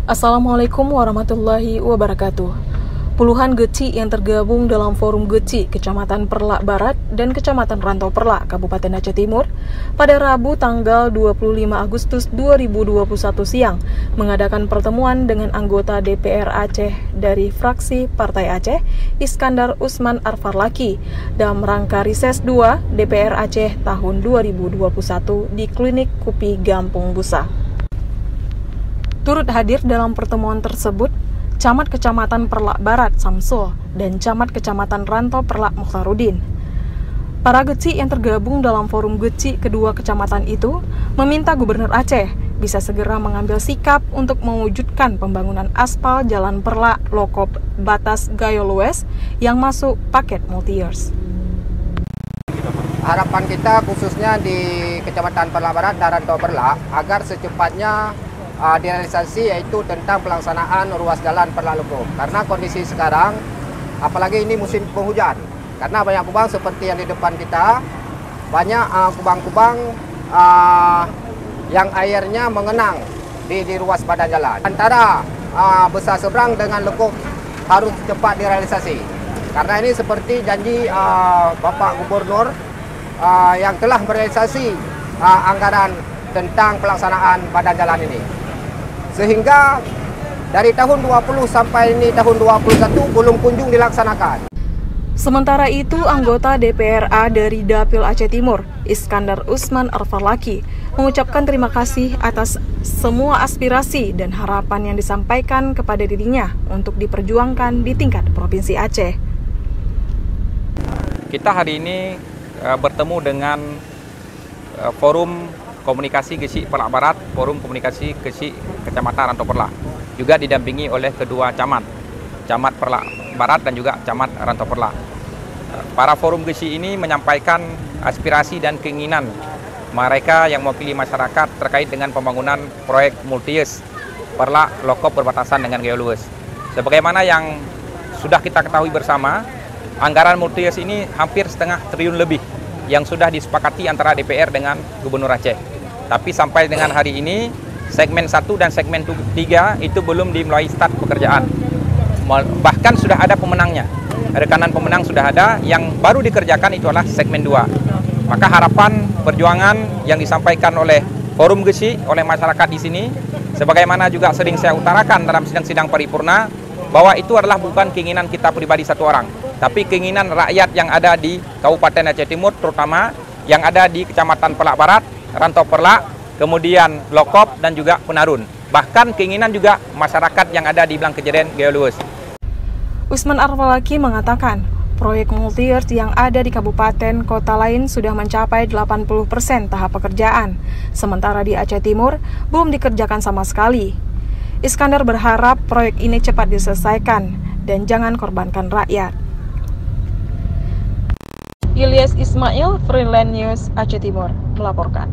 Assalamualaikum warahmatullahi wabarakatuh. Puluhan geci yang tergabung dalam Forum Geci Kecamatan Perlak Barat dan Kecamatan Rantau Perlak, Kabupaten Aceh Timur, pada Rabu tanggal 25 Agustus 2021 siang mengadakan pertemuan dengan anggota DPR Aceh dari fraksi Partai Aceh, Iskandar Usman Arfarlaki, dalam rangka Rises 2 DPR Aceh tahun 2021 di Klinik Kupi Gampung Busa. Turut hadir dalam pertemuan tersebut Camat Kecamatan Perlak Barat Samsul dan Camat Kecamatan Rantau Perlak Mukhtarudin. Para geci yang tergabung dalam Forum Geci kedua kecamatan itu meminta Gubernur Aceh bisa segera mengambil sikap untuk mewujudkan pembangunan aspal Jalan Perlak Lokop Batas Gayolues yang masuk paket multi-years. Harapan kita khususnya di Kecamatan Perlak Barat dan Rantau Perlak agar secepatnya direalisasi, yaitu tentang pelaksanaan ruas jalan Perlak Lokop. Karena kondisi sekarang, apalagi ini musim penghujan, karena banyak kubang seperti yang di depan kita, banyak kubang-kubang yang airnya mengenang di ruas badan jalan. Antara Besar Seberang dengan Lokop harus cepat direalisasi. Karena ini seperti janji Bapak Gubernur yang telah merealisasi anggaran tentang pelaksanaan badan jalan ini. Sehingga dari tahun 20 sampai ini tahun 21 belum kunjung dilaksanakan. Sementara itu, anggota DPRA dari Dapil Aceh Timur, Iskandar Usman Arfarlaki, mengucapkan terima kasih atas semua aspirasi dan harapan yang disampaikan kepada dirinya untuk diperjuangkan di tingkat Provinsi Aceh. Kita hari ini bertemu dengan Forum Komunikasi Geci Perlak Barat, Forum Komunikasi Geci Kecamatan Rantau Perlak, juga didampingi oleh kedua camat, Camat Perlak Barat dan juga Camat Rantau Perlak. Para Forum Geci ini menyampaikan aspirasi dan keinginan mereka yang mewakili masyarakat terkait dengan pembangunan proyek multi-years Perlak Lokop berbatasan dengan Gayolues. Sebagaimana yang sudah kita ketahui bersama, anggaran multi-years ini hampir setengah triliun lebih yang sudah disepakati antara DPR dengan Gubernur Aceh. Tapi sampai dengan hari ini, segmen 1 dan segmen 3 itu belum dimulai start pekerjaan. Bahkan sudah ada pemenangnya. Rekanan pemenang sudah ada, yang baru dikerjakan itu adalah segmen 2. Maka harapan perjuangan yang disampaikan oleh Forum Geci, oleh masyarakat di sini, sebagaimana juga sering saya utarakan dalam sidang-sidang paripurna, bahwa itu adalah bukan keinginan kita pribadi satu orang, tapi keinginan rakyat yang ada di Kabupaten Aceh Timur, terutama yang ada di Kecamatan Perlak Barat, Rantau Perlak, kemudian Lokop, dan juga Penarun. Bahkan keinginan juga masyarakat yang ada di Belang Kejeren, Gayolues. Usman Arfarlaki mengatakan, proyek multi-years yang ada di kabupaten kota lain sudah mencapai 80% tahap pekerjaan, sementara di Aceh Timur belum dikerjakan sama sekali. Iskandar berharap proyek ini cepat diselesaikan dan jangan korbankan rakyat. Ilyas Ismail, Freelance News Aceh Timur, melaporkan.